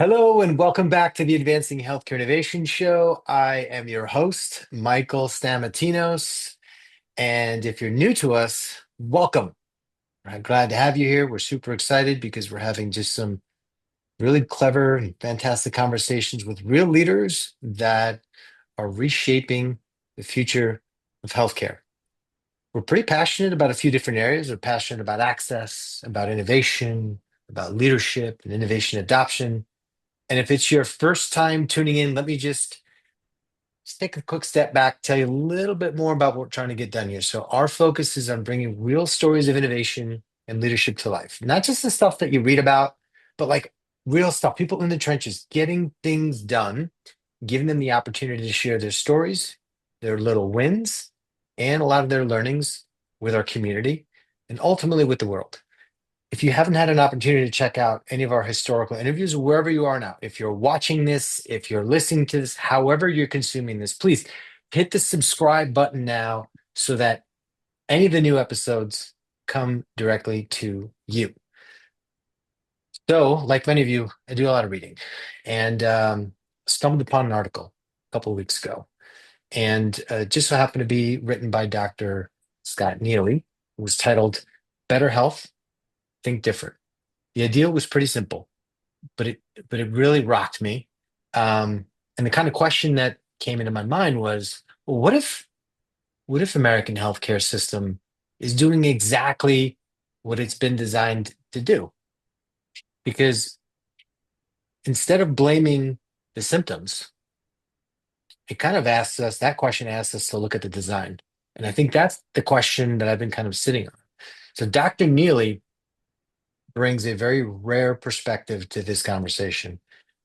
Hello and welcome back to the Advancing Healthcare Innovation Show. I am your host, Michael Stamatinos. And if you're new to us, welcome. I'm glad to have you here. We're super excited because we're having just some really clever and fantastic conversations with real leaders that are reshaping the future of healthcare. We're pretty passionate about a few different areas. We're passionate about access, about innovation, about leadership and innovation adoption. And if it's your first time tuning in, let me just take a quick step back, tell you a little bit more about what we're trying to get done here. So, our focus is on bringing real stories of innovation and leadership to life, not just the stuff that you read about, but like real stuff, people in the trenches getting things done, giving them the opportunity to share their stories, their little wins, and a lot of their learnings with our community and ultimately with the world. If you haven't had an opportunity to check out any of our historical interviews, wherever you are now, if you're watching this, if you're listening to this, however you're consuming this, please hit the subscribe button now so that any of the new episodes come directly to you. So, like many of you, I do a lot of reading and stumbled upon an article a couple of weeks ago. And just so happened to be written by Dr. Scott Neeley. It was titled Better Health, Think Different. The idea was pretty simple, but it really rocked me. And the kind of question that came into my mind was, well, what if American healthcare system is doing exactly what it's been designed to do? Because instead of blaming the symptoms, it kind of asks us, that question asks us to look at the design. And I think that's the question that I've been kind of sitting on. So Dr. Neely brings a very rare perspective to this conversation.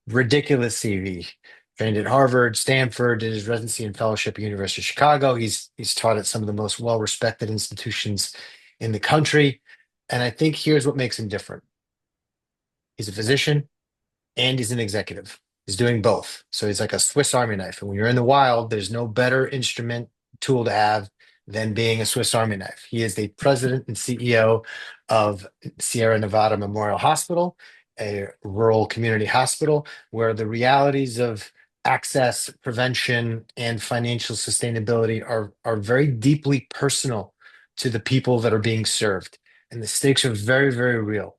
Ridiculous CV. Trained at Harvard, Stanford, did his residency and fellowship at University of Chicago. He's taught at some of the most well-respected institutions in the country. And I think here's what makes him different. He's a physician and he's an executive. He's doing both. So he's like a Swiss Army knife. And when you're in the wild, there's no better instrument tool to have than being a Swiss Army knife. He is the president and CEO of Sierra Nevada Memorial Hospital, a rural community hospital where the realities of access, prevention, and financial sustainability are very deeply personal to the people that are being served. And the stakes are very, very real.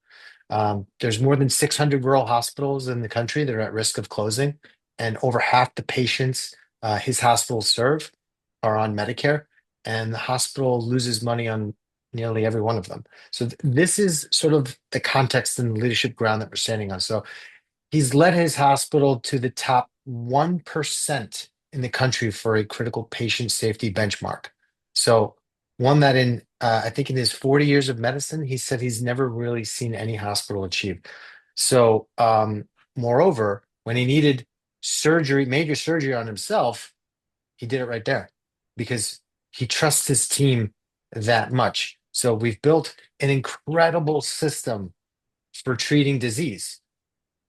There's more than 600 rural hospitals in the country that are at risk of closing, and over half the patients his hospitals serve are on Medicare, and the hospital loses money on nearly every one of them. So this is sort of the context and the leadership ground that we're standing on. So he's led his hospital to the top 1% in the country for a critical patient safety benchmark. So one that I think in his 40 years of medicine, he said he's never really seen any hospital achieve. So moreover, when he needed surgery, major surgery on himself, he did it right there because he trusts his team that much. So we've built an incredible system for treating disease.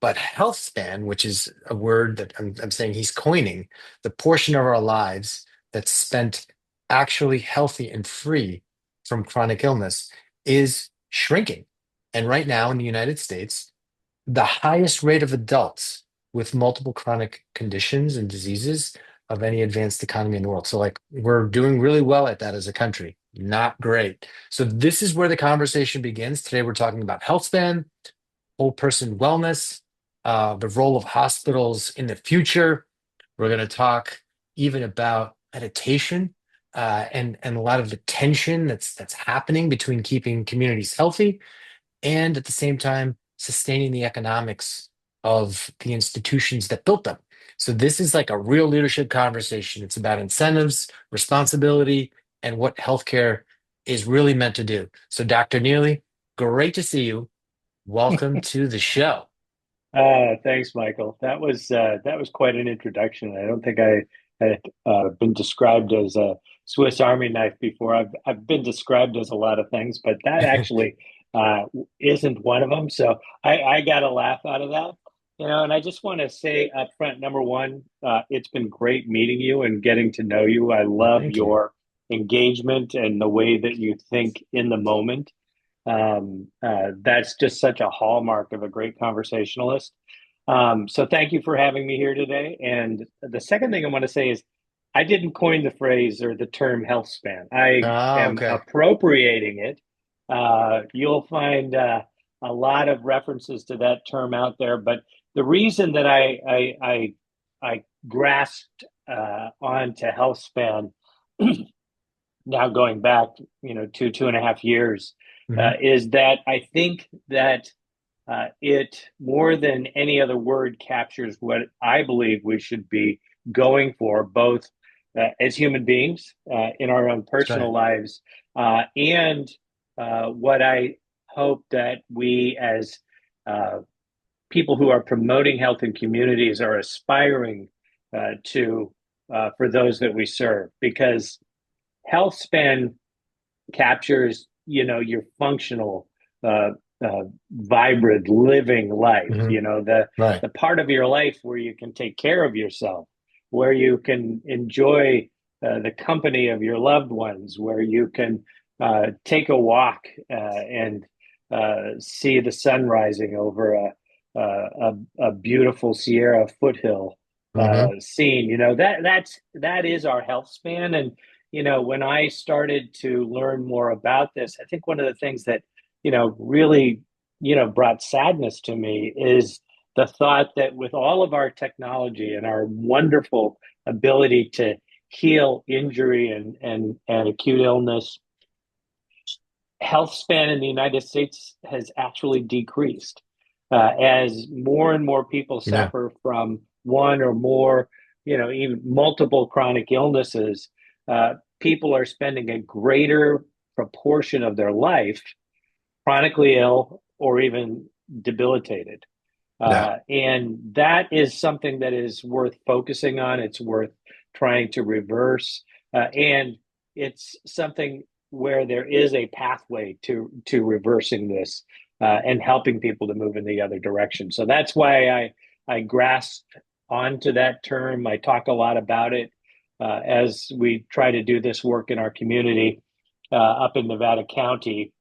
But health span, which is a word that I'm saying he's coining, the portion of our lives that's spent actually healthy and free from chronic illness is shrinking. And right now in the United States, the highest rate of adults with multiple chronic conditions and diseases of any advanced economy in the world. So, like, we're doing really well at that as a country. Not great. So, this is where the conversation begins. Today, we're talking about health span, whole person wellness, the role of hospitals in the future. We're going to talk even about meditation and a lot of the tension that's happening between keeping communities healthy and at the same time sustaining the economics of the institutions that built them. So this is like a real leadership conversation. It's about incentives, responsibility, and what healthcare is really meant to do. So Dr. Neely, great to see you. Welcome to the show. Thanks, Michael. That was quite an introduction. I don't think I had been described as a Swiss Army knife before. I've been described as a lot of things, but that actually uh, isn't one of them. So I got a laugh out of that, And I just want to say up front, number one, it's been great meeting you and getting to know you. I love Thank you. your engagement and the way that you think in the moment. That's just such a hallmark of a great conversationalist. So thank you for having me here today. And the second thing I want to say is I didn't coin the phrase or the term health span. I Ah, am okay. appropriating it. You'll find a lot of references to that term out there, but the reason that I grasped onto health span now going back, two and a half years, Hmm. is that I think that it more than any other word captures what I believe we should be going for, both as human beings in our own That's right. personal lives, and what I hope that we as uh, people who are promoting health in communities are aspiring to for those that we serve, because health span captures, your functional, uh, vibrant, living life. Hmm. Right. The part of your life where you can take care of yourself, where you can enjoy the company of your loved ones, where you can take a walk and see the sun rising over a beautiful Sierra foothill Hmm. scene. That is our health span. And when I started to learn more about this, I think one of the things that, really, brought sadness to me is the thought that with all of our technology and our wonderful ability to heal injury and acute illness, health span in the United States has actually decreased as more and more people Yeah. suffer from one or more, even multiple chronic illnesses. People are spending a greater proportion of their life chronically ill or even debilitated. Yeah. And that is something that is worth focusing on. It's worth trying to reverse. And it's something where there is a pathway to reversing this and helping people to move in the other direction. So that's why I grasped onto that term. I talk a lot about it as we try to do this work in our community up in Nevada County,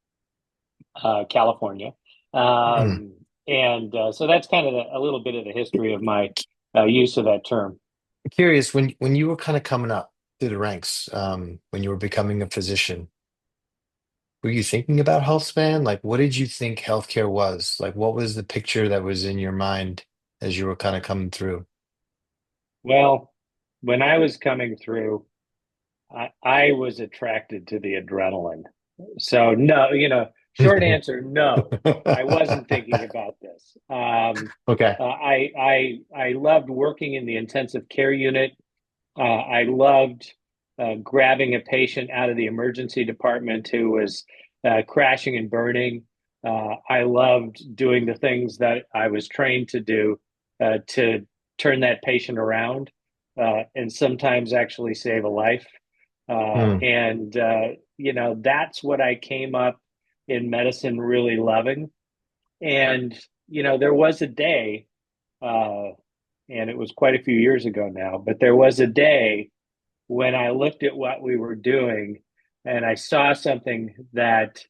California. Mm. And so that's kind of a little bit of the history of my use of that term. Curious, when you were kind of coming up through the ranks, when you were becoming a physician, were you thinking about health span? Like, what did you think healthcare was? Like, what was the picture that was in your mind as you were kind of coming through? Well, when I was coming through, I was attracted to the adrenaline. So no, short answer, no, I wasn't thinking about this. Okay. I loved working in the intensive care unit. I loved grabbing a patient out of the emergency department who was crashing and burning. I loved doing the things that I was trained to do to turn that patient around and sometimes actually save a life. Hmm. That's what I came up in medicine really loving. And, there was a day, uh, and it was quite a few years ago now, but there was a day when I looked at what we were doing and I saw something that,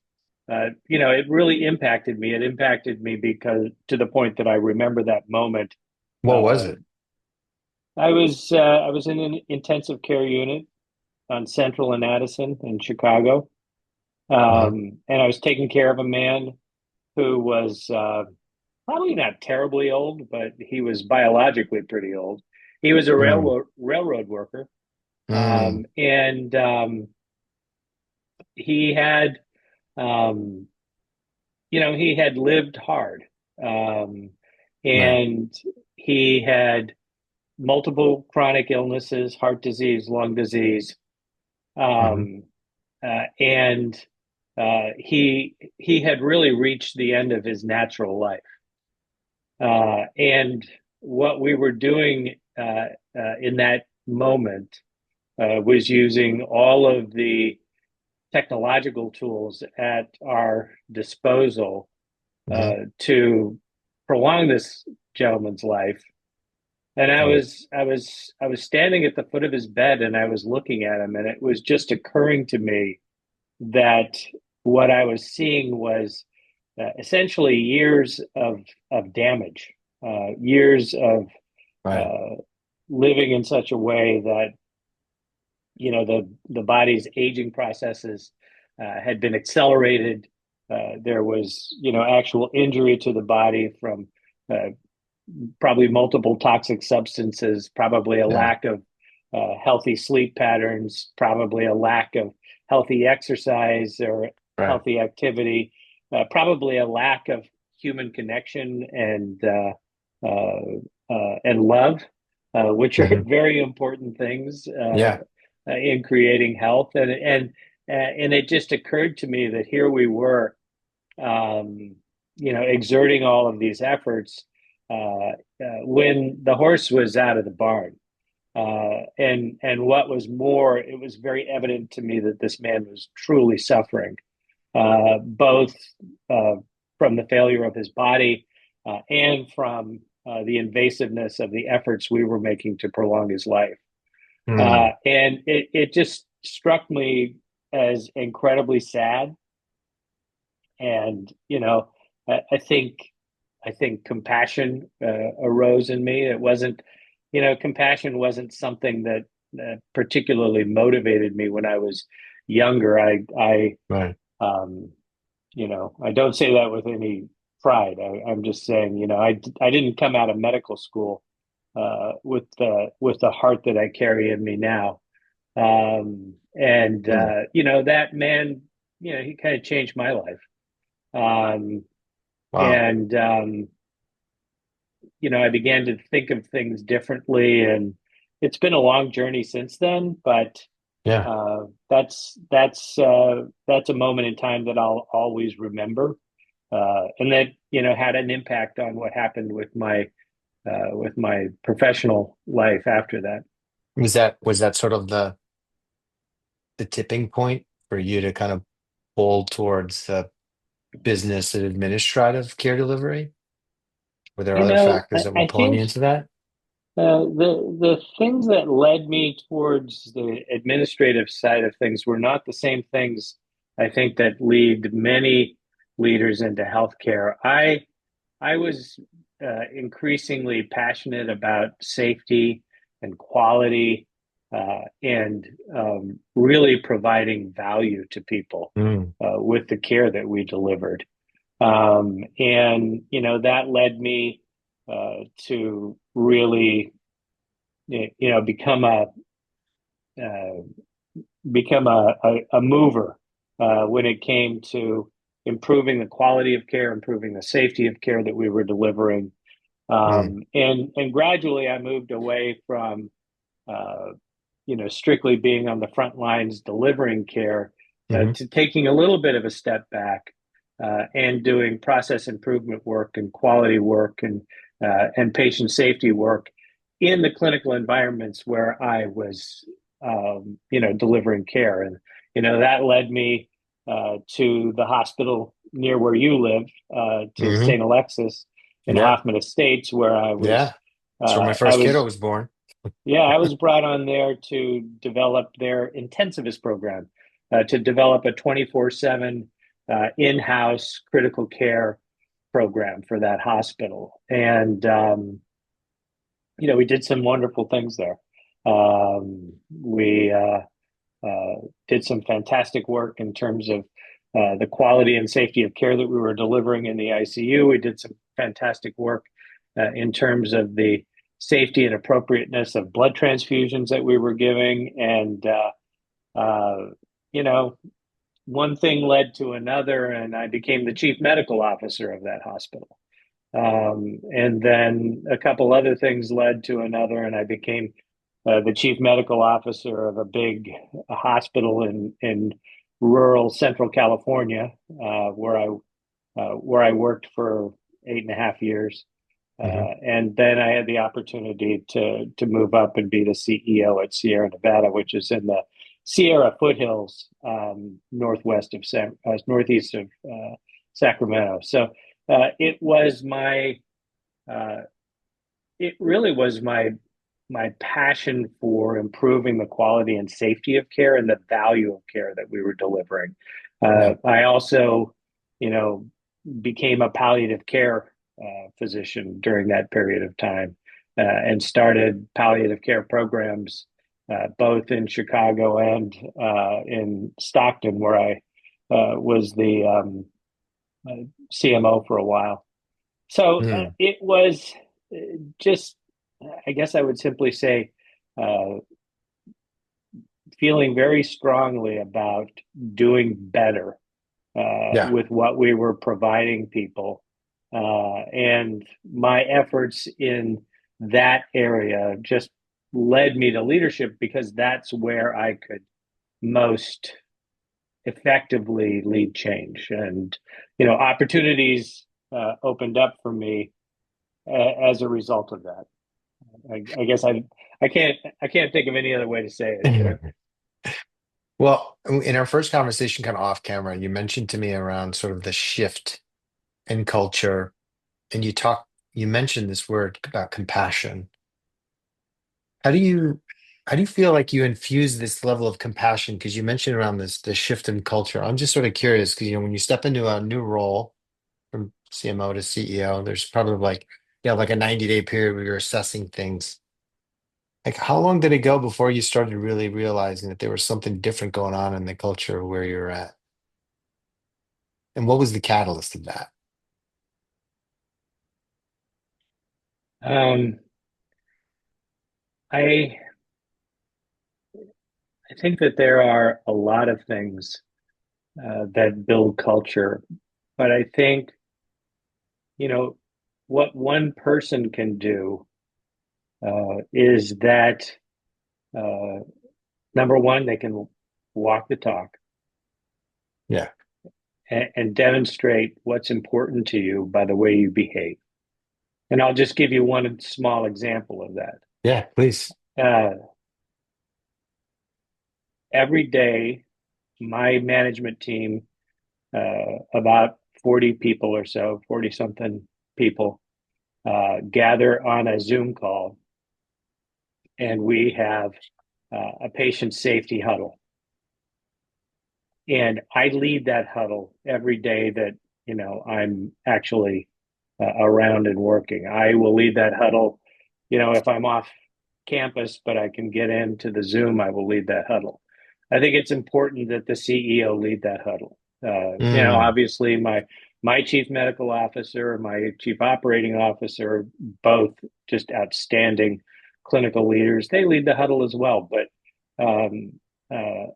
it really impacted me. It impacted me because to the point that I remember that moment. What was Uh, it? I was in an intensive care unit on Central and Addison in Chicago, Hmm. and I was taking care of a man who was probably not terribly old, but he was biologically pretty old. He was a Hmm. railroad worker, Hmm. and he had, um, he had lived hard, um, Right. and he had multiple chronic illnesses, heart disease, lung disease, Hmm. um, and he had really reached the end of his natural life. And what we were doing in that moment was using all of the technological tools at our disposal Hmm. to prolong this gentleman's life. And Right. I was standing at the foot of his bed and I was looking at him, and it was just occurring to me that what I was seeing was essentially years of damage. years of Right. uh, living in such a way that the body's aging processes had been accelerated. There was actual injury to the body from uh, probably multiple toxic substances, probably a Yeah. lack of healthy sleep patterns, probably a lack of healthy exercise or Right. healthy activity, probably a lack of human connection and love, which are Hmm. very important things Yeah. in creating health. And it just occurred to me that here we were, um, exerting all of these efforts when the horse was out of the barn. And what was more, it was very evident to me that this man was truly suffering, both uh, from the failure of his body and from the invasiveness of the efforts we were making to prolong his life. Mm. And it just struck me as incredibly sad. And I think compassion arose in me. It wasn't, compassion wasn't something that particularly motivated me when I was younger. Right. Um, I don't say that with any pride. I'm just saying, I didn't come out of medical school with the heart that I carry in me now. And Mm. that man, he kind of changed my life. Um, Wow. and I began to think of things differently, and it's been a long journey since then. But Yeah. that's a moment in time that I'll always remember, and that had an impact on what happened with my professional life after that. Was that sort of the tipping point for you to kind of pull towards the business and administrative care delivery? Were there other I, factors that were I pulling you think into that? the things that led me towards the administrative side of things were not the same things I think that lead many leaders into healthcare. I was increasingly passionate about safety and quality, and really providing value to people Mm. with the care that we delivered. And that led me to really become uh, a mover when it came to improving the quality of care, improving the safety of care that we were delivering. Mm. And gradually I moved away from uh, strictly being on the front lines delivering care, Hmm. to taking a little bit of a step back and doing process improvement work and quality work and patient safety work in the clinical environments where I was, delivering care. And that led me to the hospital near where you live, to Hmm. St. Alexis in Yeah. Hoffman Estates, where I Yeah. was. That's where my I first kiddo was was born. Yeah, I was brought on there to develop their intensivist program, to develop a 24/7 in-house critical care program for that hospital. And, we did some wonderful things there. We uh, did some fantastic work in terms of the quality and safety of care that we were delivering in the ICU. We did some fantastic work in terms of the safety and appropriateness of blood transfusions that we were giving. And, uh, you know, one thing led to another, and I became the chief medical officer of that hospital. And then a couple other things led to another, and I became the chief medical officer of a big hospital in rural Central California, where I worked for 8.5 years. Hmm. And then I had the opportunity to move up and be the CEO at Sierra Nevada, which is in the Sierra foothills, northeast of Sacramento. So it was my uh, it really was my passion for improving the quality and safety of care and the value of care that we were delivering. Yeah. I also, you know, became a palliative care physician during that period of time, and started palliative care programs both in Chicago and in Stockton, where I was the CMO for a while. So Mm, it was just, I guess I would simply say, uh, feeling very strongly about doing better yeah. with what we were providing people. And my efforts in that area just led me to leadership because that's where I could most effectively lead change. And, opportunities opened up for me as a result of that. I guess I can't think of any other way to say it. Well, in our first conversation, kind of off camera, you mentioned to me around sort of the shift in culture, and you mentioned this word about compassion. How do you, how do you feel like you infuse this level of compassion? Because you mentioned around the shift in culture. I'm just sort of curious because when you step into a new role from CMO to CEO, there's probably like a 90-day period where you're assessing things. Like, how long did it go before you started really realizing that there was something different going on in the culture where you're at? And what was the catalyst of that? Um, I I think that there are a lot of things that build culture, but I think you know what one person can do is that uh, number one, they can walk the talk Yeah. and demonstrate what's important to you by the way you behave. And I'll just give you one small example of that. Yeah, please. Uh, every day, my management team, about 40 people or so, 40 something people, gather on a Zoom call, and we have a patient safety huddle. And I lead that huddle every day that I'm actually around and working. I will lead that huddle. If I'm off campus, but I can get into the Zoom, I will lead that huddle. I think it's important that the CEO lead that huddle. Mm, Obviously, my chief medical officer, my chief operating officer, both just outstanding clinical leaders. They lead the huddle as well, but um, uh,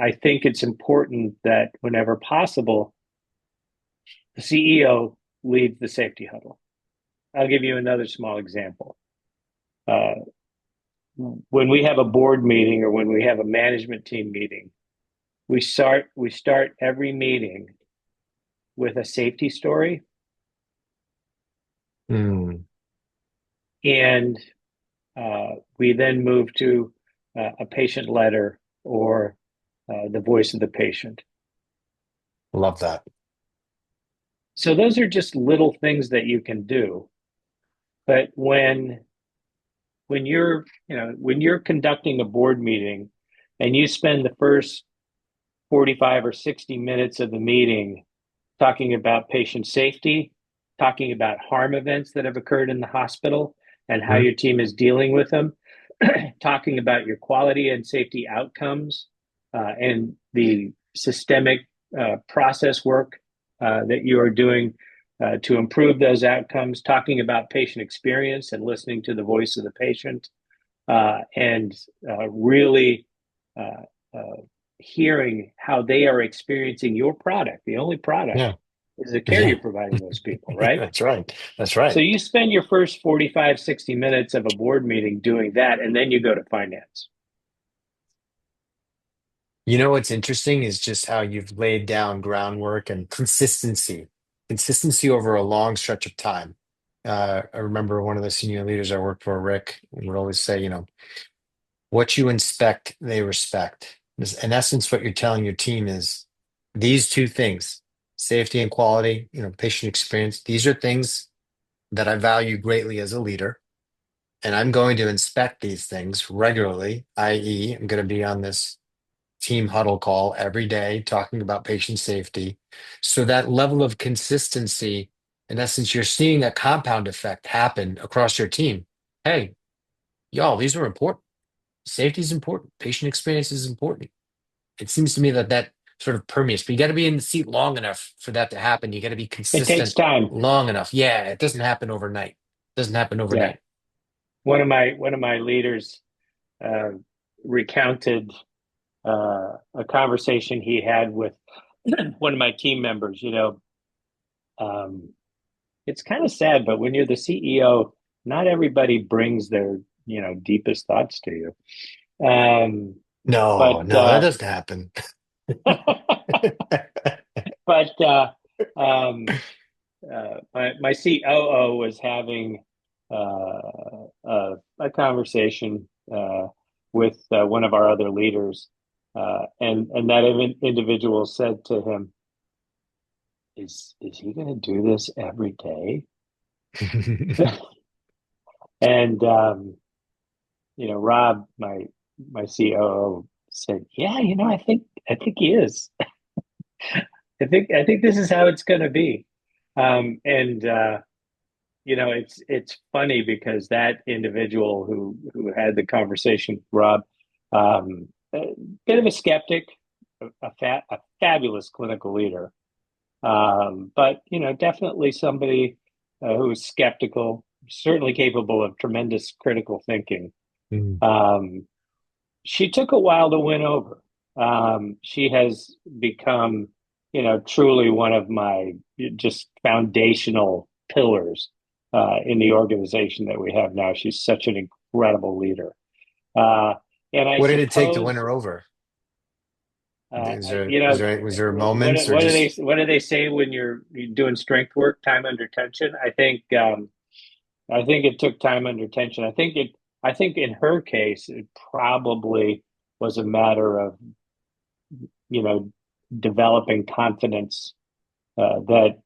I think it's important that whenever possible, the CEO leads the safety huddle. I'll give you another small example. Uh, when we have a board meeting or when we have a management team meeting, we start every meeting with a safety story, mm, and we then move to a patient letter or the voice of the patient. love that. So those are just little things that you can do. But when you're conducting a board meeting and you spend the first 45 or 60 minutes of the meeting talking about patient safety, talking about harm events that have occurred in the hospital and how Mm, your team is dealing with them, talking about your quality and safety outcomes, and the systemic process work that you are doing to improve those outcomes, talking about patient experience and listening to the voice of the patient, and really uh, uh, hearing how they are experiencing your product. The only product yeah. is the care Yeah. you're providing those people, right? That's right. That's So right. you spend your first 45, 60 minutes of a board meeting doing that, and then you go to finance. You know what's interesting is just how you've laid down groundwork and consistency over a long stretch of time. I remember one of the senior leaders I worked for, Rick, would always say, what you inspect, they respect. In essence, what you're telling your team is these two things, safety and quality, patient experience, these are things that I value greatly as a leader. And I'm going to inspect these things regularly, i.e., I'm going to be on this team huddle call every day talking about patient safety. So that level of consistency In essence, you're seeing a compound effect happen across your team. Hey, y'all, these are important. Safety is important. Patient experience is important. It seems to me that that sort of permeates, but you got to be in the seat long enough for that to happen. You got to be It takes consistent time. long enough. Yeah, it doesn't happen overnight. It doesn't happen Yeah. overnight. One of my leaders uh, recounted a conversation he had with one of my team members. Um, it's kind of sad, but when you're the CEO, not everybody brings their deepest thoughts to you. No, But no, that doesn't happen. but um, my COO was having a conversation with one of our other leaders, and that individual said to him, "Is he going to do this every day?" And Rob, my COO, said, "Yeah, I think he is. I think this is how it's going to be." And it's funny because that individual who had the conversation with Rob, a bit of a skeptic, a fabulous clinical leader, but definitely somebody who is skeptical, certainly capable of tremendous critical thinking. Mm. Um, she took a while to win over. She has become, truly one of my just foundational pillars in the organization that we have now. She's such an incredible leader. Uh, and I What did it take to win suppose, her over? Is there, you is know, there, was there what moments or what do they just, what do they say when you're doing strength work? Time under tension. I think it took time under tension. I think in her case, it probably was a matter of, you know, developing confidence that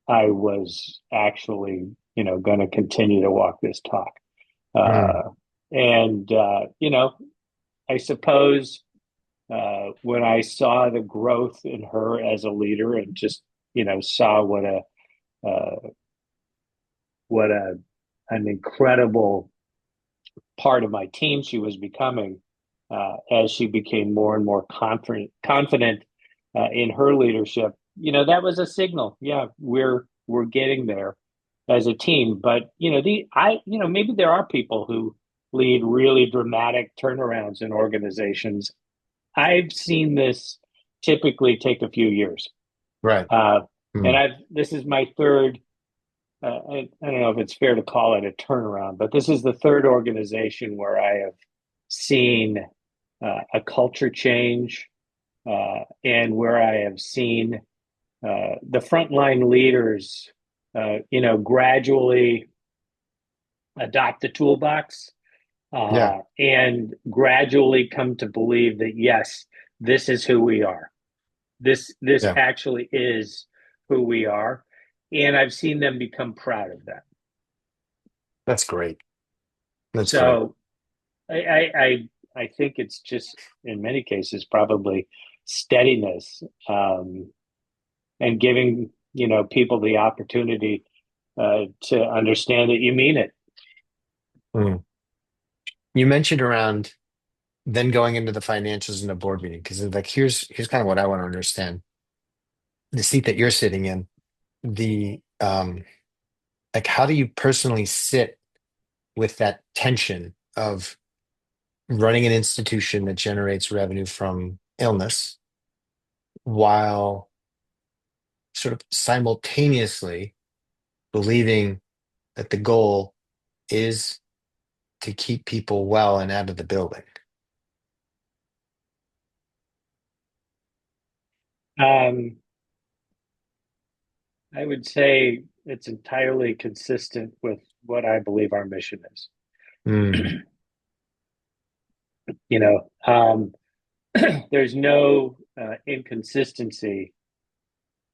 I was actually, going to continue to walk this talk. mm, Uh, and, I suppose when I saw the growth in her as a leader and just, saw uh, what an incredible part of my team she was becoming as she became more and more confident in her leadership. That was a signal. Yeah, we're getting there as a team. But maybe there are people who lead really dramatic turnarounds in organizations. I've seen this typically take a few years, right. uh, and Mm. I've this is my third. I don't know if it's fair to call it a turnaround, but this is the third organization where I have seen a culture change and where I have seen the frontline leaders, gradually adopt the toolbox Yeah, and gradually come to believe that yes, this is who we are. This yeah, actually is who we are, and I've seen them become proud of that. that's great. That's great. So I think it's just in many cases probably steadiness and giving people the opportunity to understand that you mean it. Mm. You mentioned around then going into the financials in a board meeting because like here's kind of what I want to understand. The seat that you're sitting in, the like how do you personally sit with that tension of running an institution that generates revenue from illness while sort of simultaneously believing that the goal is to keep people well and out of the building? Um, I would say it's entirely consistent with what I believe our mission is. Mm, You know, um, there's no inconsistency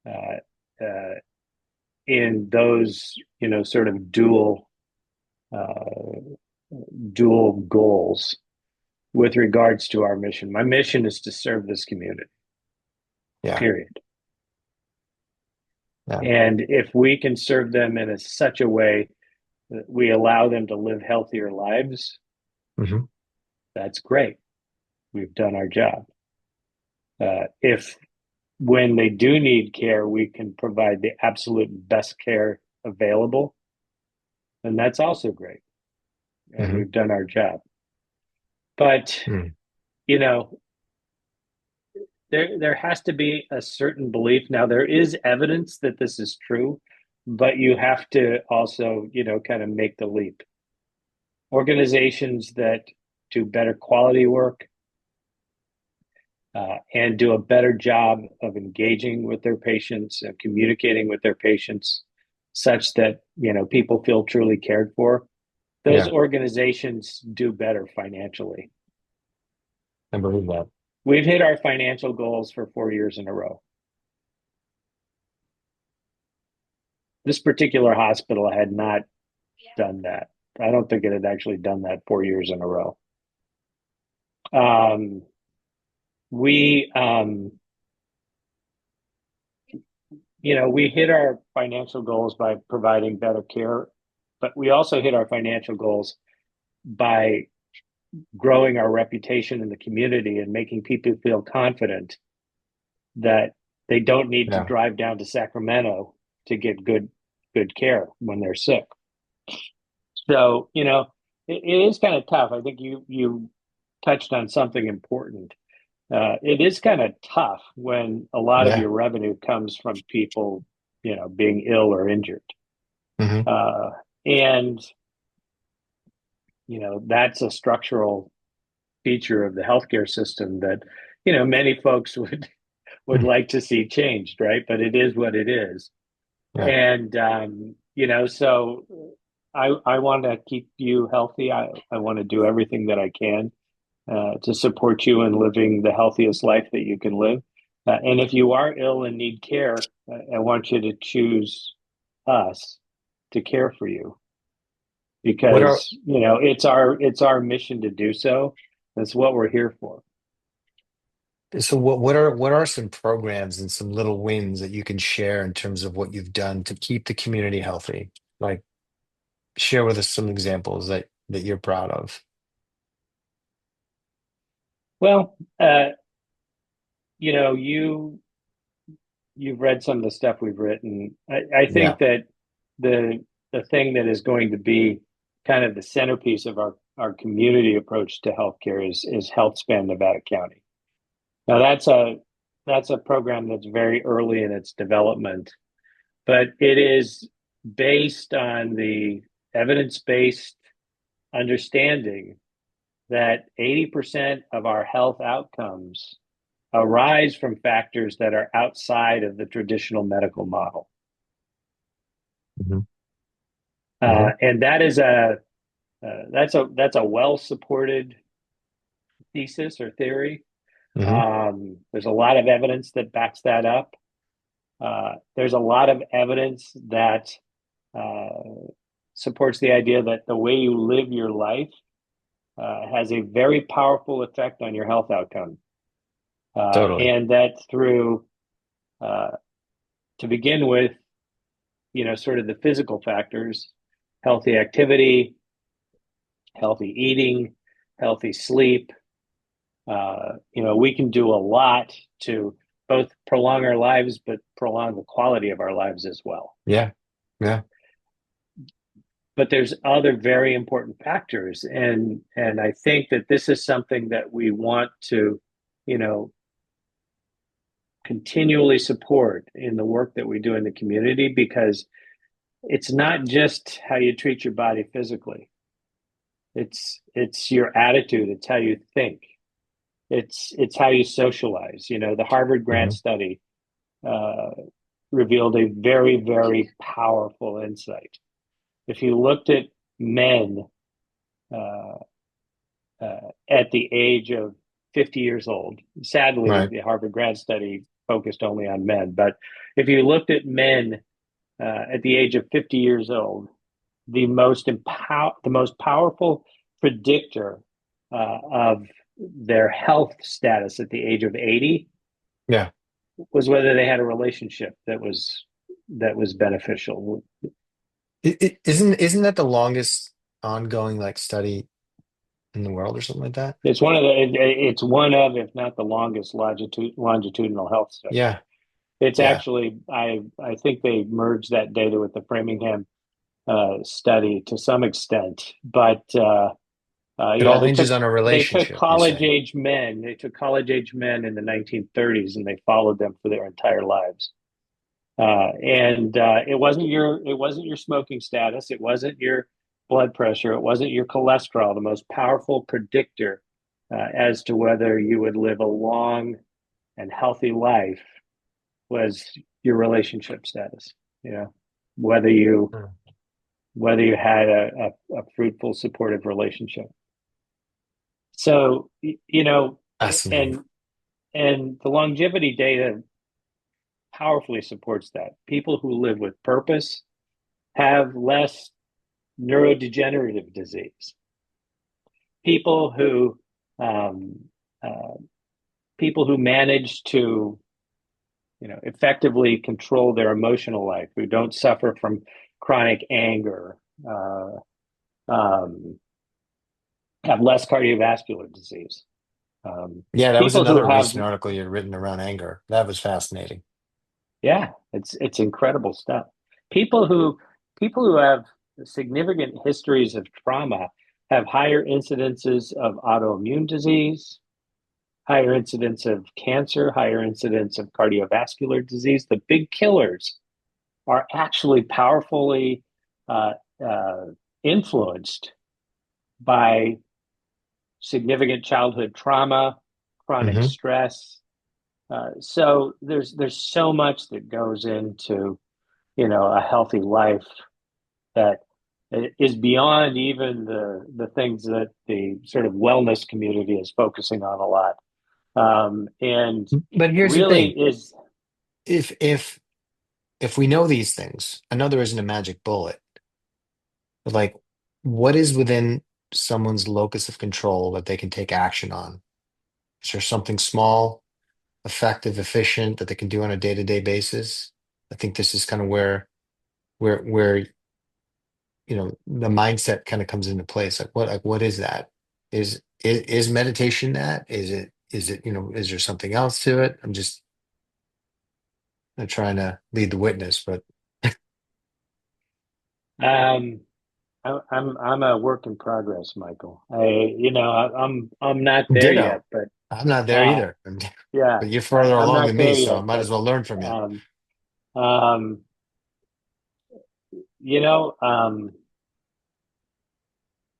uh, uh, in those, sort of uh, dual goals with regards to our mission. My mission is to serve this community, yeah, period. Yeah. And if we can serve them in such a way that we allow them to live healthier lives, Hmm. that's great. We've done our job. If when they do need care, we can provide the absolute best care available, then that's also great. And Hmm. we've done our job. But, Mm. you know, there has to be a certain belief. Now, there is evidence that this is true, but you have to also, kind of make the leap. Organizations that do better quality work and do a better job of engaging with their patients and communicating with their patients such that people feel truly cared for, those Yeah, organizations do better financially. I believe that. We've hit our financial goals for 4 years in a row. This particular hospital had not done that. I don't think it had actually done that 4 years in a row. Um, we we hit our financial goals by providing better care, but we also hit our financial goals by growing our reputation in the community and making people feel confident that they don't need to Yeah. drive down to Sacramento to get good care when they're sick. So, it is kind of tough. I think you touched on something important. It is kind of tough when a lot of Yeah. your revenue comes from people, being ill or injured. Hmm. Uh, and, that's a structural feature of the healthcare system that, many folks would like to see changed, right? But it is what it is. Yeah. And, so I want to keep you healthy. I want to do everything that I can to support you in living the healthiest life that you can live. And if you are ill and need care, I want you to choose us to care for you What are because it's our mission to do so. That's what we're here for. what are some programs and some little wins that you can share in terms of what you've done to keep the community healthy? Like share with us some examples that you're proud of. Well, you've read some of the stuff we've written. I Yeah. think that the thing that is going to be kind of the centerpiece of our community approach to healthcare is HealthSpan Nevada County. Now that's a program that's very early in its development, but it is based on the evidence-based understanding that 80% of our health outcomes arise from factors that are outside of the traditional medical model. Hmm. Hmm. And that's a well supported thesis or theory. Hmm. There's a lot of evidence that backs that up. There's a lot of evidence that uh, supports the idea that the way you live your life has a very powerful effect on your health outcome, Totally. and that through uh, to begin with, sort of the physical factors, healthy activity, healthy eating, healthy sleep. We can do a lot to both prolong our lives, but prolong the quality of our lives as well. Yeah. Yeah. But there's other very important factors, and I think that this is something that we want to, you know, continually support in the work that we do in the community because it's not just how you treat your body physically. It's your attitude. It's how you think. It's how you socialize. The Harvard Grant Hmm. study uh, revealed a very, very powerful insight. If you looked at men uh, at the age of 50 years old, sadly, Right. the Harvard Grant study focused only on men, but if you looked at men at the age of 50 years old, the most powerful predictor of their health status at the age of 80 Yeah. was whether they had a relationship that was that was beneficial. Isn't that the longest ongoing like study in the world or something like that? It's one of, if not the longest longitudinal health study. Yeah, It's yeah. actually, I think they merged that data with the Framingham study to some extent, but It yeah, all hinges on a they took relationship, you're college saying. age men. They took college age men in the 1930s and they followed them for their entire lives. And it wasn't your smoking status, it wasn't your blood pressure, it wasn't your cholesterol. The most powerful predictor as to whether you would live a long and healthy life was your relationship status. You know, whether you Hmm. whether you had a fruitful, supportive relationship. So you know, Fascinating. and and the longevity data powerfully supports that. People who live with purpose have less neurodegenerative disease. People who um, uh, people who manage to effectively control their emotional life, who don't suffer from chronic anger, uh, um, have less cardiovascular disease. Yeah, that was People who another have recent article you'd written around anger. That was fascinating. Yeah, it's incredible stuff. People who people who have significant histories of trauma have higher incidences of autoimmune disease, higher incidence of cancer, higher incidence of cardiovascular disease. The big killers are actually powerfully uh, uh, influenced by significant childhood trauma, chronic Hmm. stress. So there's so much that goes into a healthy life that is beyond even the things that the sort of wellness community is focusing on a lot. And But here's the really thing. is If we know these things, I know there isn't a magic bullet, but like what is within someone's locus of control that they can take action on? Is there something small, effective, efficient that they can do on a day-to-day basis? I think this is kind of where the mindset kind of comes into place. Like what is that? Is meditation that? Is there something else to it? I'm just trying to lead the witness, but um, I'm a work in progress, Michael. I'm not there yet, ditto. I'm not there uh, either. yeah, But you're further I'm along not than me, there so I yet, might but as well learn from you. um, um, you know,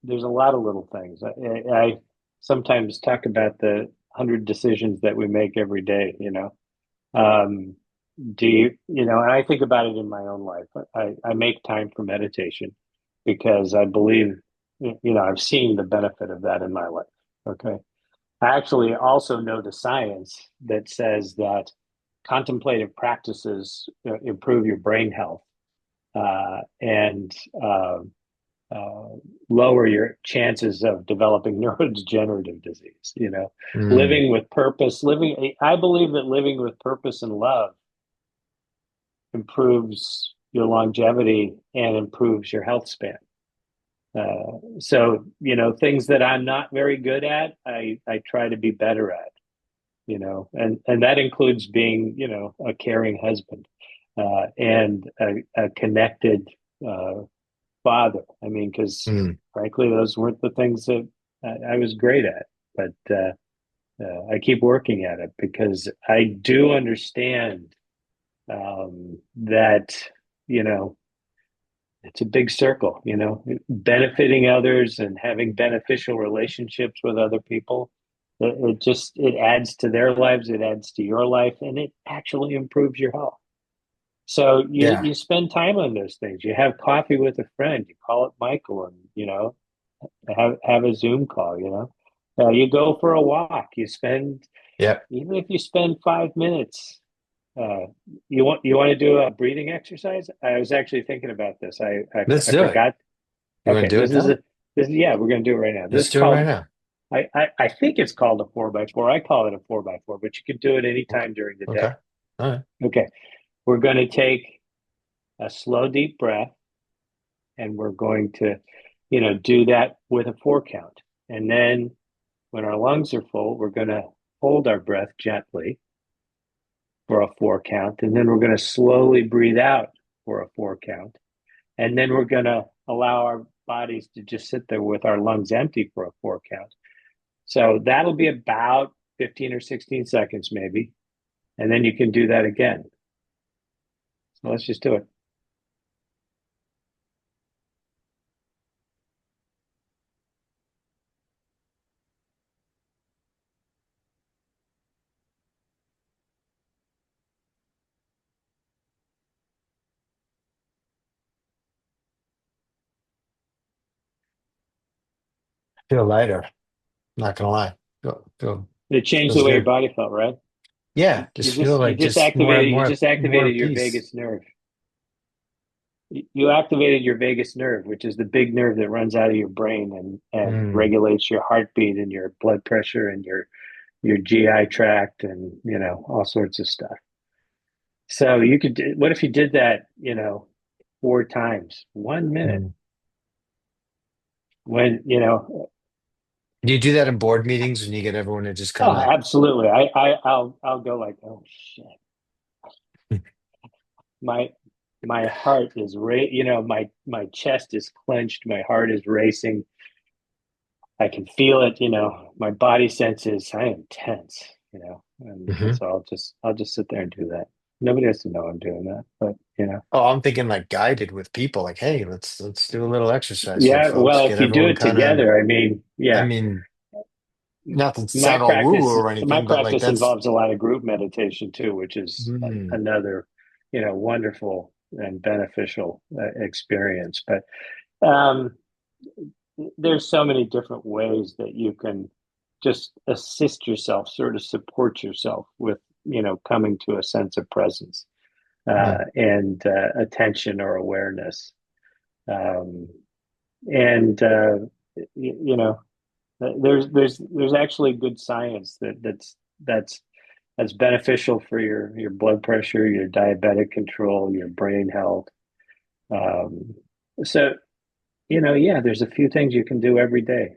there's a lot of little things. I sometimes talk about the 100 decisions that we make every day. Um, and I think about it in my own life. I make time for meditation because I believe, I've seen the benefit of that in my life. Okay. I actually also know the science that says that contemplative practices improve your brain health and uh, lower your chances of developing neurodegenerative disease. Mm, Living with purpose, I believe that living with purpose and love improves your longevity and improves your health span. So, things that I'm not very good at, I try to be better at, and that includes being, a caring husband and a connected father. I mean, because mm. frankly, those weren't the things that I was great at, but I keep working at it because I do understand that, you know, it's a big circle, benefiting others and having beneficial relationships with other people. It adds to their lives, it adds to your life, and it actually improves your health. So Yeah, you spend time on those things. You have coffee with a friend. You call it Michael, and have a Zoom call. You go for a walk. yeah. Even if you spend 5 minutes. Uh, you want to do a breathing exercise? I was actually thinking about this. Let's I do it. forgot. You want Okay, to do it now? yeah, we're going to do it right now. This Let's is do it right called now. I think it's called a 4x4. I call it a 4x4, but you can do it Okay. anytime during the day. Okay. All right. Okay, we're going to take a slow, deep breath, and we're going to, do that with a 4 count. And then when our lungs are full, we're going to hold our breath gently for a 4 count, and then we're going to slowly breathe out for a 4 count. And then we're going to allow our bodies to just sit there with our lungs empty for a 4 count. So that'll be about 15 or 16 seconds, maybe. And then you can do that again. So let's just do it. Feel lighter. Not gonna lie. It changed the Feels way your good. body felt, right? Yeah, You just feel just you like just just activated you more just activated your peace. vagus nerve. You activated your vagus nerve, which is the big nerve that runs out of your brain and Mm, regulates your heartbeat and your blood pressure and your GI tract and all sorts of stuff. So you could what if you did that, 4 times, 1 minute mm. when Do you do that in board meetings when you get everyone to just kind oh, of absolutely. I'll go like, oh shit. My my heart is my chest is clenched, my heart is racing. I can feel it, my body senses I am tense, and Mhm. so I'll just sit there and do that. Nobody has to know I'm doing that, but Oh, I'm thinking like guided with people, like, hey, let's do a little exercise here, yeah, folks. well, Get if you do everyone it kind of, together, I mean, I yeah, mean, not to my sound all woo practice or my anything, but like practice that's involves a lot of group meditation too, which is mm, another, wonderful and beneficial experience. But um, there's so many different ways that you can just assist yourself, sort of support yourself with, coming to a sense of presence mm, and attention or awareness. Um, and you know, there's actually good science that's beneficial for your blood pressure, your diabetic control, your brain health. Um, so yeah, there's a few things you can do every day.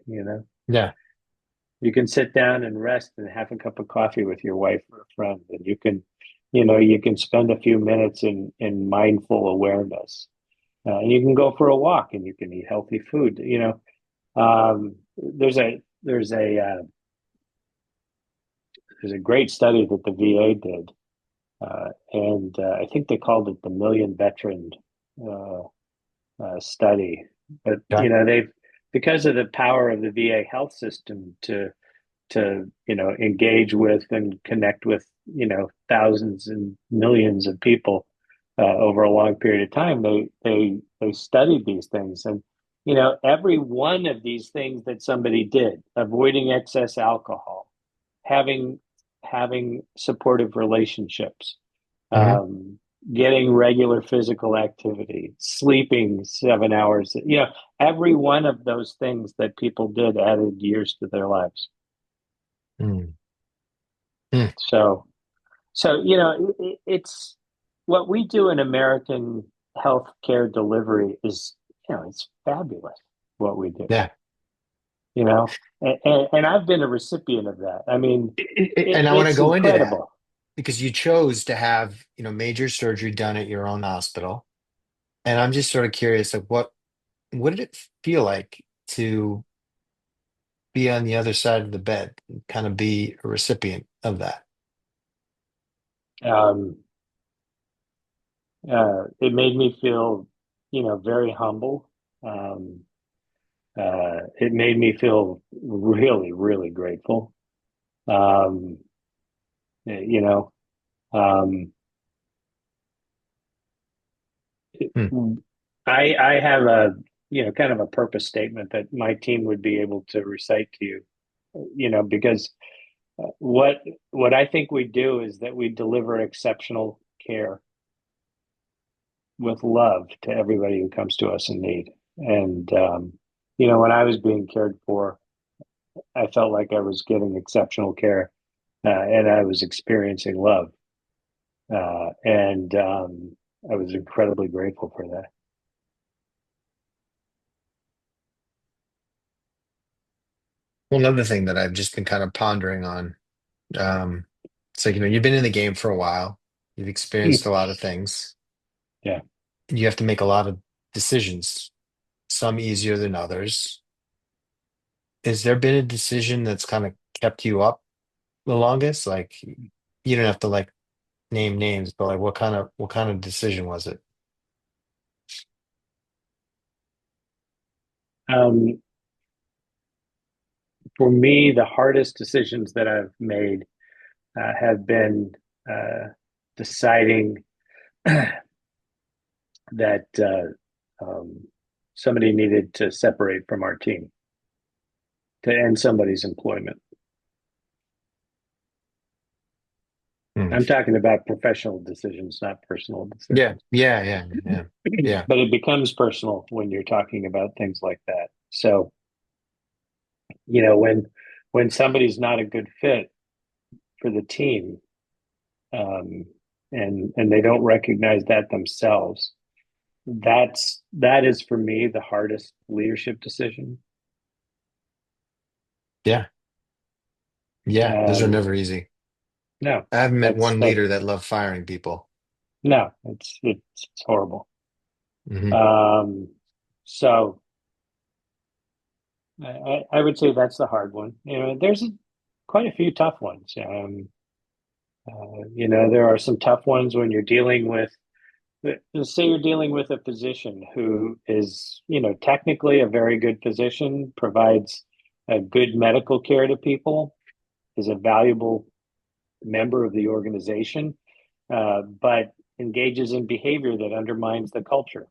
yeah. You can sit down and rest and have a cup of coffee with your wife or a friend, and you can spend a few minutes in mindful awareness. And you can go for a walk, and you can eat healthy food. There's a great study that the VA did, and I think they called it the Million Veteran uh, study. But Okay. they've because of the power of the VA health system to engage with and connect with thousands and millions of people over a long period of time. They studied these things, and every one of these things that somebody did, avoiding excess alcohol, having having supportive relationships, Hmm. um, getting regular physical activity, sleeping 7 hours. Every one of those things that people did added years to their lives. Mm, mm. So, so it's what we do in American healthcare delivery is, it's fabulous what we do. Yeah. And I've been a recipient of that. I mean, And I want to it's go into that incredible. because you chose to have, major surgery done at your own hospital. And I'm just sort of curious, like what did it feel like to be on the other side of the bed and kind of be a recipient of that? Um, it made me feel, very humble. Um, it made me feel really, really grateful. Um, you know, um, Hmm. I have a kind of a purpose statement that my team would be able to recite to you, because what I think we do is that we deliver exceptional care with love to everybody who comes to us in need. And when I was being cared for, I felt like I was getting exceptional care, and I was experiencing love. And I was incredibly grateful for that. Well, another thing that I've just been kind of pondering on, um, it's like, you've been in the game for a while, you've experienced a lot of things, Yeah. and you have to make a lot of decisions, some easier than others. Has there been a decision that's kind of kept you up the longest? Like, you don't have to like name names, but like what kind of decision was it? Um, for me, the hardest decisions that I've made have been uh, deciding that somebody needed to separate from our team to end somebody's employment. Hmm. I'm talking about professional decisions, not personal Yeah, decisions. yeah, yeah, yeah, yeah. But it becomes personal when you're talking about things like that. So, when somebody's not a good fit for the team, um, and they don't recognize that themselves, that is for me the hardest leadership decision. Yeah, yeah. Those are Um, never easy. no, I haven't met that's one that. leader that loved firing people. No, it's horrible. Hmm. Um, so I would say that's the hard one. There's quite a few tough ones. There are some tough ones when you're dealing with, say you're dealing with a physician who is, technically a very good physician, provides a good medical care to people, is a valuable member of the organization, but engages in behavior that undermines the culture,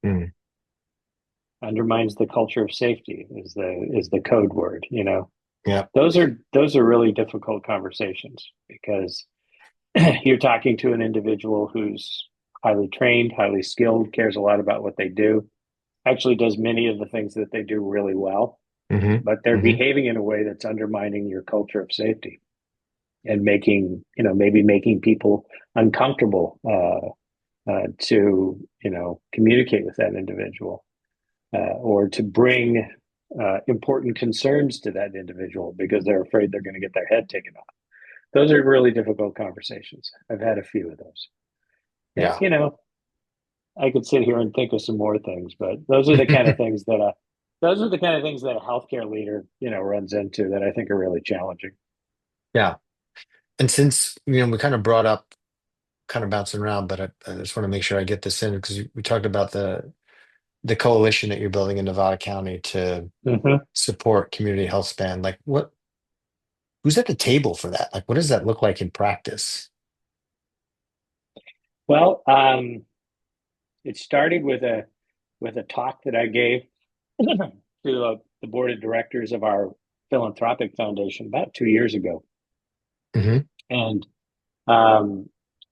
Mm. undermines the culture of safety is the code word. Yeah. Those are really difficult conversations because you're talking to an individual who's highly trained, highly skilled, cares a lot about what they do, actually does many of the things that they do really well, Hmm. but they're Hmm. behaving in a way that's undermining your culture of safety and maybe making people uncomfortable to, communicate with that individual or to bring important concerns to that individual because they're afraid they're going to get their head taken off. Those are really difficult conversations. I've had a few of those. And, Yeah. I could sit here and think of some more things, but those are the kind of things that a healthcare leader, runs into that I think are really challenging. Yeah. And since, we kind of brought up kind of bouncing around, but I just want to make sure I get this in because we talked about the coalition that you're building in Nevada County to Mm-hmm. support community health span. Like who's at the table for that? Like what does that look like in practice? Well, it started with a talk that I gave to the board of directors of our philanthropic foundation about 2 years ago, Hmm. and um,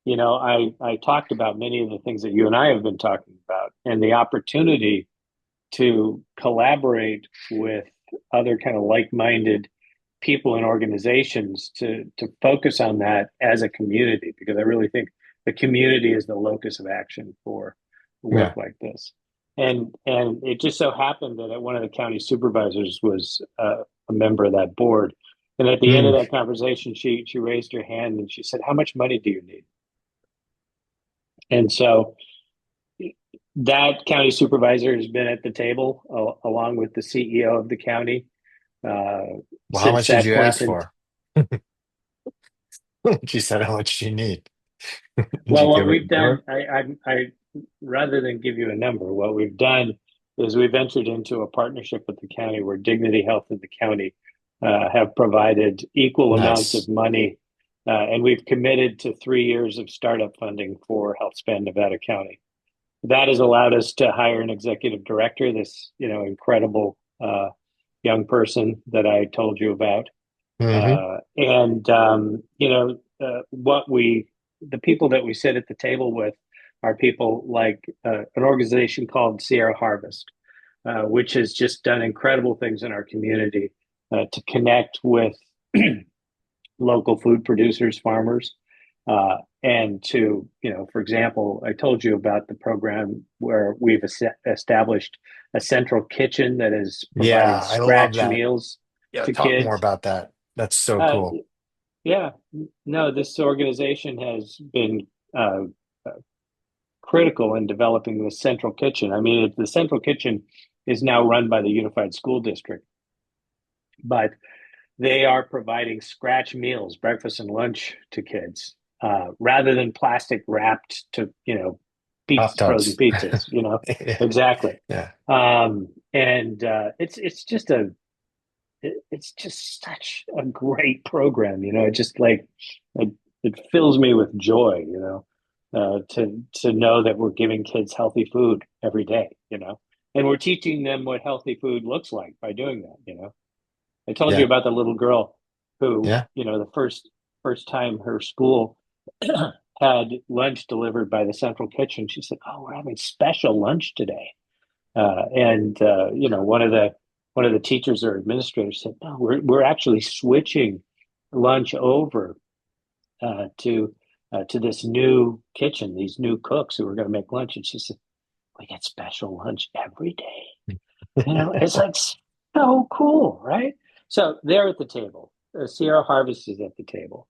I talked about many of the things that you and I have been talking about, and the opportunity to collaborate with other kind of like-minded people and organizations to focus on that as a community, because I really think the community is the locus of action for work Yeah. like this. And it just so happened that one of the county supervisors was a member of that board. And at the end of Mm. that conversation, she raised her hand and she said, "How much money do you need?" And so that county supervisor has been at the table along with the CEO of the county uh, Well, how since much did that you point ask in. for? She said, how much do you need? Did you Well, what give her we've a number? done, rather than give you a number, what we've done is we've entered into a partnership with the county where Dignity Health and the county have provided equal amounts of Nice. money, and we've committed to 3 years of startup funding for HealthSpan Nevada County. That has allowed us to hire an executive director, this incredible young person that I told you about, Hmm. and the people that we sit at the table with are people like an organization called Sierra Harvest, which has just done incredible things in our community to connect with local food producers, farmers, And to, for example, I told you about the program where we've established a central kitchen that is providing Yeah, I love scratch that. meals Yeah, to talk more kids. about that. That's so Uh, cool. yeah, no, this organization has been uh, critical in developing the central kitchen. I mean, the central kitchen is now run by the Unified School District, but they are providing scratch meals, breakfast and lunch to kids, rather than plastic wrapped to, Tough frozen tubs. pizzas, Yeah. exactly. Yeah. And it's just such a great program, It just like it, it fills me with joy, to know that we're giving kids healthy food every day, and we're teaching them what healthy food looks like by doing that. I told you Yeah. about the little girl who, Yeah. the first time her school had lunch delivered by the central kitchen, she said, "Oh, we're having special lunch today." And one of the teachers or administrators said, "No, we're actually switching lunch over to this new kitchen, these new cooks who are going to make lunch." And she said, "We get special lunch every day." It's like so cool, right? So they're at the table. Sierra Harvest is at the table.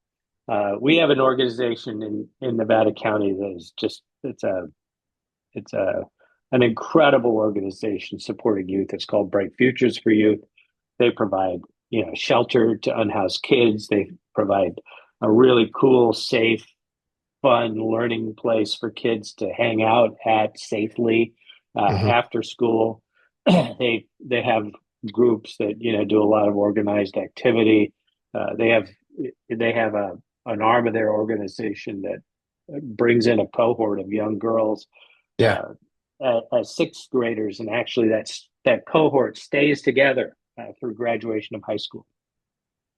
We have an organization in Nevada County that is just it's an incredible organization supporting youth. It's called Bright Futures for Youth. They provide shelter to unhoused kids. They provide a really cool, safe, fun learning place for kids to hang out at safely Hmm. after school. They have groups that do a lot of organized activity. They have an arm of their organization that brings in a cohort of young girls Yeah. uh, as sixth graders, and actually that cohort stays together through graduation of high school.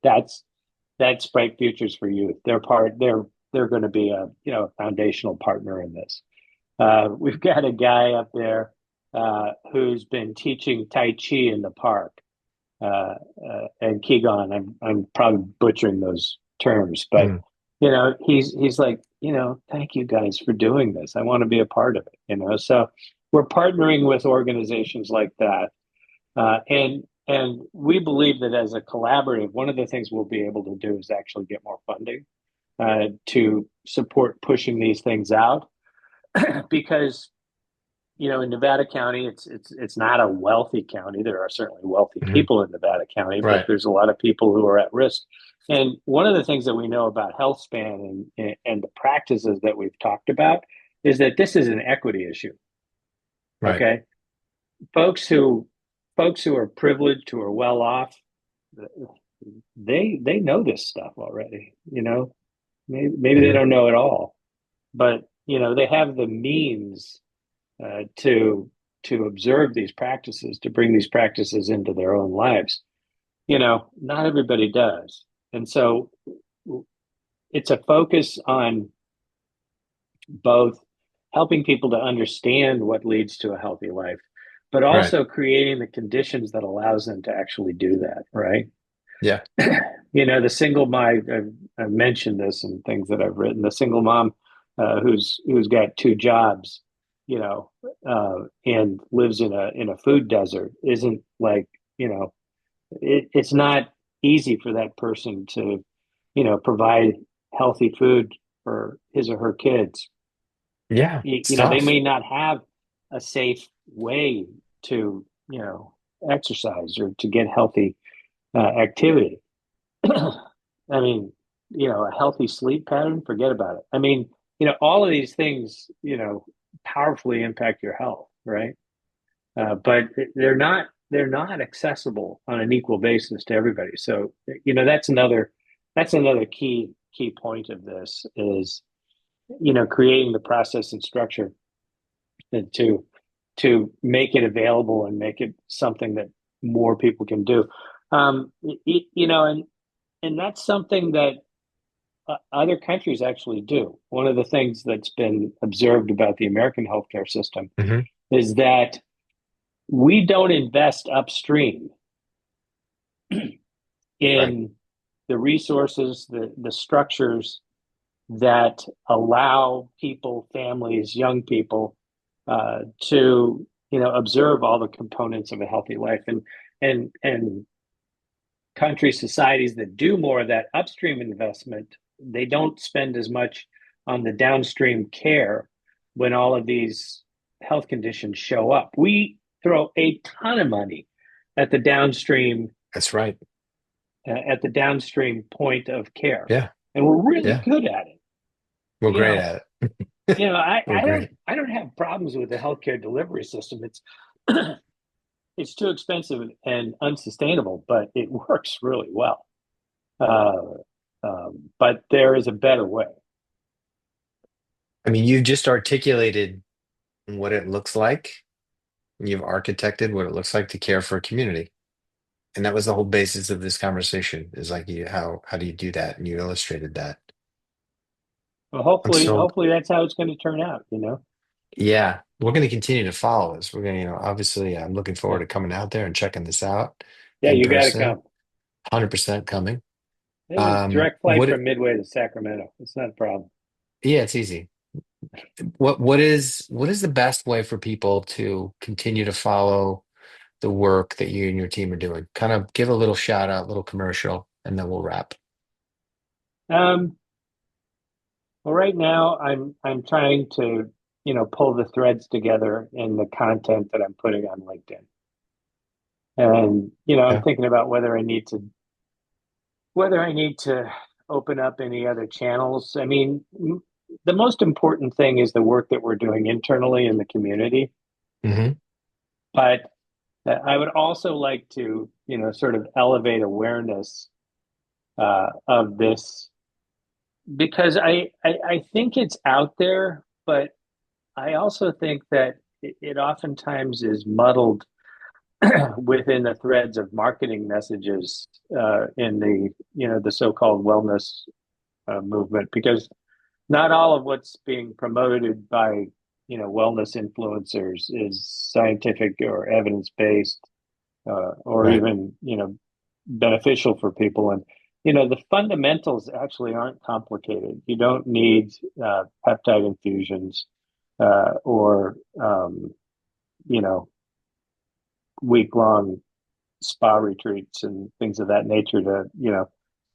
That's that's Bright Futures for Youth. They're going to be a foundational partner in this. We've got a guy up there who's been teaching Tai Chi in the park, and Qigong. I'm probably butchering those terms, but Mm. he's like, thank you guys for doing this. I want to be a part of it. So we're partnering with organizations like that, and we believe that as a collaborative, one of the things we'll be able to do is actually get more funding to support pushing these things out because in Nevada County, it's not a wealthy county. There are certainly wealthy Hmm. people in Nevada County, but Right. there's a lot of people who are at risk. And one of the things that we know about health span and the practices that we've talked about is that this is an equity issue. Right. Okay, folks who folks who are privileged, who are well off, they know this stuff already. Maybe they Hmm. don't know it all, but they have the means to observe these practices, to bring these practices into their own lives. Not everybody does, and so it's a focus on both helping people to understand what leads to a healthy life, but Right. also creating the conditions that allows them to actually do that. Right? Yeah. The single mom. I've mentioned this in things that I've written. The single mom who's got two jobs, and lives in a food desert isn't like it's not easy for that person to provide healthy food for his or her kids. Yeah. It's They tough. may not have a safe way to exercise or to get healthy activity. I mean, a healthy sleep pattern, forget about it. I mean, all of these things, powerfully impact your health, right? But they're not accessible on an equal basis to everybody. So, that's another key point of this is, creating the process and structure to make it available and make it something that more people can do. And that's something that other countries actually do. One of the things that's been observed about the American healthcare system Hmm. is that we don't invest upstream Right. in the resources, the structures that allow people, families, young people, to observe all the components of a healthy life, and countries, societies that do more of that upstream investment, they don't spend as much on the downstream care when all of these health conditions show up. We throw a ton of money at the downstream That's right. point of care, Yeah. and we're really Yeah. good at it. We're You great know, at We're I don't great. have problems with the healthcare delivery system. It's it's too expensive and unsustainable, but it works really well. Uh, but there is a better way. I mean, you've just articulated what it looks like. You've architected what it looks like to care for a community. And that was the whole basis of this conversation is like how do you do that? And you illustrated that. Well, I'm so hopefully that's how it's going to turn out. You know, yeah, we're going to continue to follow this. We're going to, obviously I'm looking forward yeah, to coming out there and checking this out yeah, in you got to person. come. 100% coming. There's a direct flight What from Midway to Sacramento. It's not a problem. yeah, it's easy. What is the best way for people to continue to follow the work that you and your team are doing? Kind of give a little shout out, little commercial, and then we'll wrap. Um, well, right now I'm trying to pull the threads together in the content that I'm putting on LinkedIn, and I'm Yeah. thinking about whether I need to open up any other channels. I mean, the most important thing is the work that we're doing internally in the community. Hmm. But I would also like to, sort of elevate awareness of this because I think it's out there, but I also think that it oftentimes is muddled within the threads of marketing messages in the so-called wellness movement, because not all of what's being promoted by wellness influencers is scientific or evidence based, or Right. even beneficial for people. And the fundamentals actually aren't complicated. You don't need peptide infusions or you know week long spa retreats and things of that nature to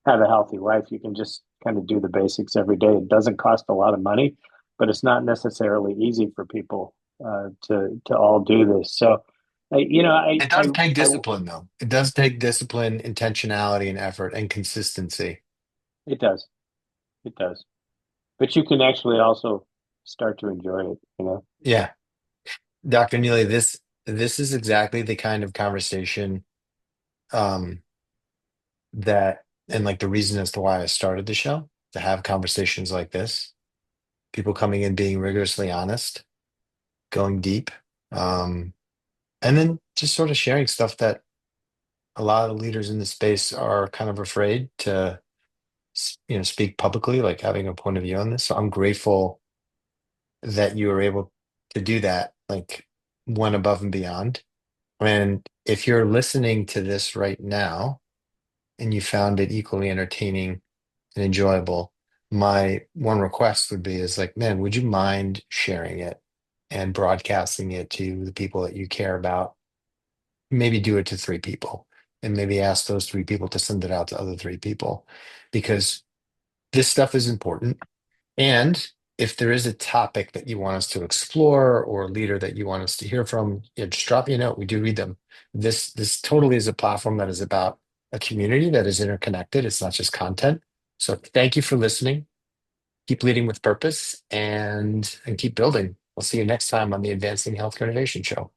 have a healthy life. You can just kind of do the basics every day. It doesn't cost a lot of money, but it's not necessarily easy for people to all do this. So, It does take discipline, though. It does take discipline, intentionality, and effort and consistency. it does, it does. But you can actually also start to enjoy it. Yeah. Dr. Neely, this is exactly the kind of conversation um that and like the reason as to why I started the show, to have conversations like this, people coming in being rigorously honest, going deep, um, and then just sort of sharing stuff that a lot of leaders in the space are kind of afraid to speak publicly, like having a point of view on this. So I'm grateful that you were able to do that, like went above and beyond. And if you're listening to this right now and you found it equally entertaining and enjoyable, my one request would be is like, man, would you mind sharing it and broadcasting it to the people that you care about? Maybe do it to three people and maybe ask those three people to send it out to other three people because this stuff is important. And if there is a topic that you want us to explore or a leader that you want us to hear from, yeah, just drop me a note. We do read them. This totally is a platform that is about a community that is interconnected. It's not just content. So thank you for listening. Keep leading with purpose and keep building. We'll see you next time on the Advancing Healthcare Innovation Show.